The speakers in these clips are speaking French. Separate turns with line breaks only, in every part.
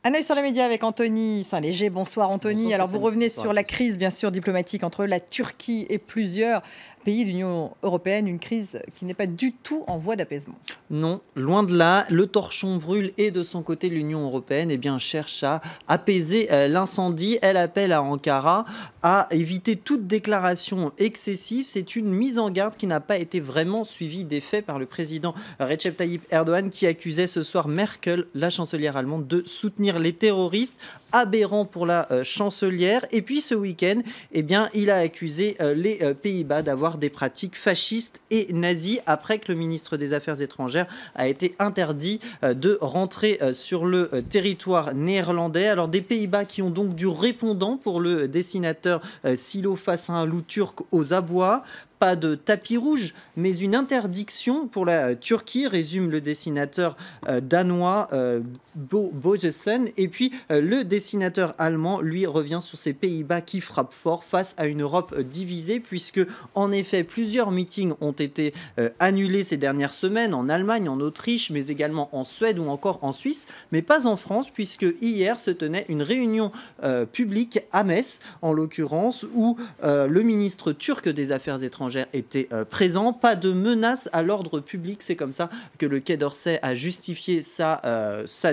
Un œil sur les médias avec Anthony Saint-Léger. Bonsoir Anthony.
Bonsoir
Alors vous
Stéphanie,
revenez
bonsoir
sur
à
la
tous.
crise bien sûr diplomatique entre la Turquie et plusieurs pays de l'Union européenne, une crise qui n'est pas du tout en voie d'apaisement.
Non, loin de là, le torchon brûle et de son côté l'Union européenne cherche à apaiser l'incendie. Elle appelle à Ankara à éviter toute déclaration excessive. C'est une mise en garde qui n'a pas été vraiment suivie des faits par le président Recep Tayyip Erdogan qui accusait ce soir Merkel, la chancelière allemande, de soutenir les terroristes. Aberrant pour la chancelière. Et puis ce week-end, il a accusé les Pays-Bas d'avoir des pratiques fascistes et nazies après que le ministre des Affaires étrangères a été interdit de rentrer sur le territoire néerlandais. Alors des Pays-Bas qui ont donc du répondant pour le dessinateur Silo face à un loup turc aux abois. Pas de tapis rouge, mais une interdiction pour la Turquie, résume le dessinateur danois Bojesen. Et puis le dessinateur allemand, lui, revient sur ces Pays-Bas qui frappent fort face à une Europe divisée, puisque en effet, plusieurs meetings ont été annulés ces dernières semaines en Allemagne, en Autriche, mais également en Suède ou encore en Suisse, mais pas en France, puisque hier se tenait une réunion publique à Metz, en l'occurrence, où le ministre turc des Affaires étrangères était présent. Pas de menace à l'ordre public, c'est comme ça que le Quai d'Orsay a justifié sa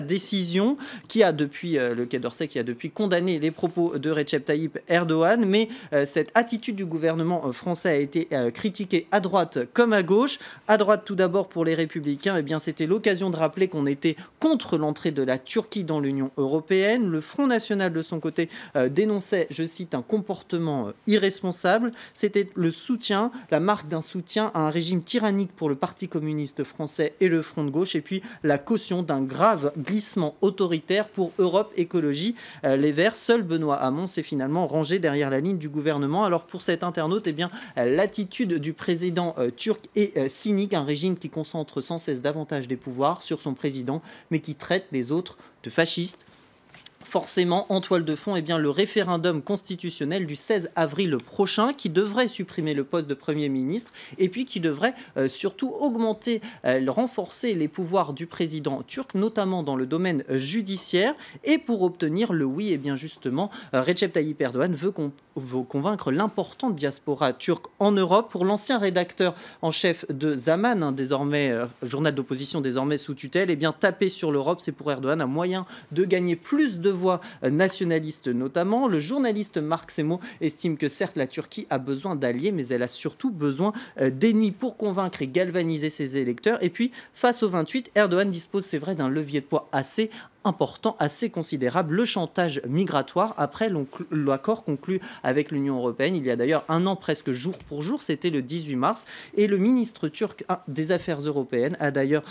décision, le Quai d'Orsay qui a depuis condamné les propos de Recep Tayyip Erdogan, mais cette attitude du gouvernement français a été critiquée à droite comme à gauche. À droite tout d'abord pour les Républicains, c'était l'occasion de rappeler qu'on était contre l'entrée de la Turquie dans l'Union européenne. Le Front National de son côté dénonçait, je cite, un comportement irresponsable. C'était la marque d'un soutien à un régime tyrannique pour le Parti communiste français et le Front de gauche, et puis la caution d'un grave glissement autoritaire pour Europe Écologie Les Verts. Seul Benoît Hamon s'est finalement rangé derrière la ligne du gouvernement. Alors pour cet internaute, l'attitude du président turc est cynique, un régime qui concentre sans cesse davantage des pouvoirs sur son président, mais qui traite les autres de fascistes. Forcément, en toile de fond, le référendum constitutionnel du 16 avril prochain qui devrait supprimer le poste de Premier ministre et puis qui devrait surtout renforcer les pouvoirs du président turc, notamment dans le domaine judiciaire. Et pour obtenir le oui, justement, Recep Tayyip Erdogan veut convaincre l'importante diaspora turque en Europe. Pour l'ancien rédacteur en chef de Zaman, désormais journal d'opposition désormais sous tutelle, taper sur l'Europe, c'est pour Erdogan un moyen de gagner plus de voix nationalistes notamment. Le journaliste Marc Semo estime que certes la Turquie a besoin d'alliés, mais elle a surtout besoin d'ennemis pour convaincre et galvaniser ses électeurs. Et puis face aux 28, Erdogan dispose, c'est vrai, d'un levier de poids assez important, assez considérable, le chantage migratoire après l'accord conclu avec l'Union européenne il y a d'ailleurs un an presque jour pour jour, c'était le 18 mars, et le ministre turc des Affaires européennes a d'ailleurs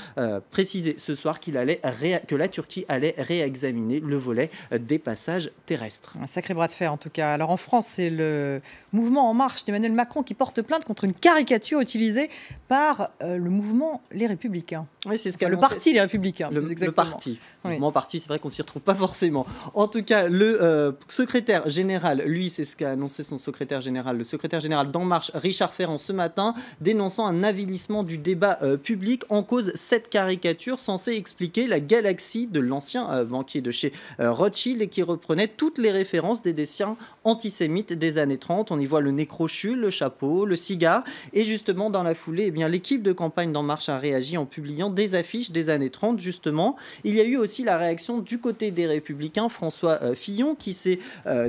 précisé ce soir que la Turquie allait réexaminer le volet des passages terrestres.
Un sacré bras de fer en tout cas. Alors en France, c'est le mouvement En Marche d'Emmanuel Macron qui porte plainte contre une caricature utilisée par le mouvement Les Républicains.
Oui, c'est ce
le parti Les Républicains.
Le parti. Oui. Mouvement parti, c'est vrai qu'on s'y retrouve pas forcément. En tout cas, le secrétaire général, lui, c'est ce qu'a annoncé son secrétaire général, le secrétaire général d'En Marche, Richard Ferrand, ce matin, dénonçant un avilissement du débat public en cause cette caricature censée expliquer la galaxie de l'ancien banquier de chez Rothschild et qui reprenait toutes les références des dessins antisémites des années 30. On y voit le nez crochu, le chapeau, le cigare. Et justement, dans la foulée, l'équipe de campagne d'En Marche a réagi en publiant des affiches des années 30, justement. Il y a eu aussi la réaction du côté des Républicains, François Fillon, qui s'est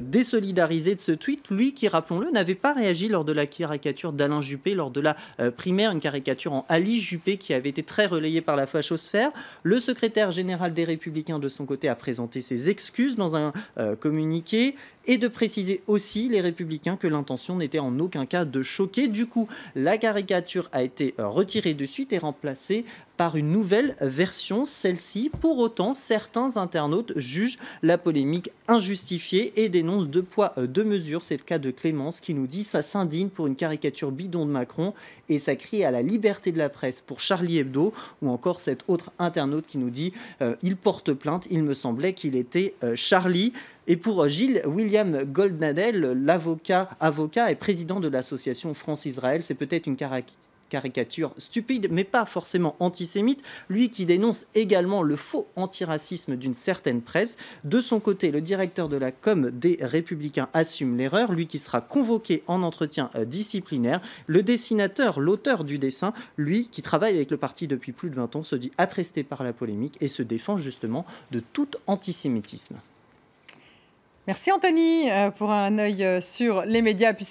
désolidarisé de ce tweet. Lui, qui, rappelons-le, n'avait pas réagi lors de la caricature d'Alain Juppé, lors de la primaire, une caricature en Ali Juppé qui avait été très relayée par la fachosphère. Le secrétaire général des Républicains, de son côté, a présenté ses excuses dans un communiqué et de préciser aussi, les Républicains, que l'intention n'était en aucun cas de choquer. Du coup, la caricature a été retirée de suite et remplacée par une nouvelle version, celle-ci. Pour autant, certains internautes jugent la polémique injustifiée et dénoncent deux poids, deux mesures. C'est le cas de Clémence qui nous dit « ça s'indigne pour une caricature bidon de Macron et ça crie à la liberté de la presse pour Charlie Hebdo » ou encore cet autre internaute qui nous dit « il porte plainte, il me semblait qu'il était Charlie ». Et pour Gilles William Goldnadel, avocat et président de l'association France-Israël, c'est peut-être une caricature stupide, mais pas forcément antisémite, lui qui dénonce également le faux antiracisme d'une certaine presse. De son côté, le directeur de la com des Républicains assume l'erreur, lui qui sera convoqué en entretien disciplinaire. Le dessinateur, l'auteur du dessin, lui qui travaille avec le parti depuis plus de 20 ans, se dit attristé par la polémique et se défend justement de tout antisémitisme.
Merci Anthony pour un œil sur les médias. Puis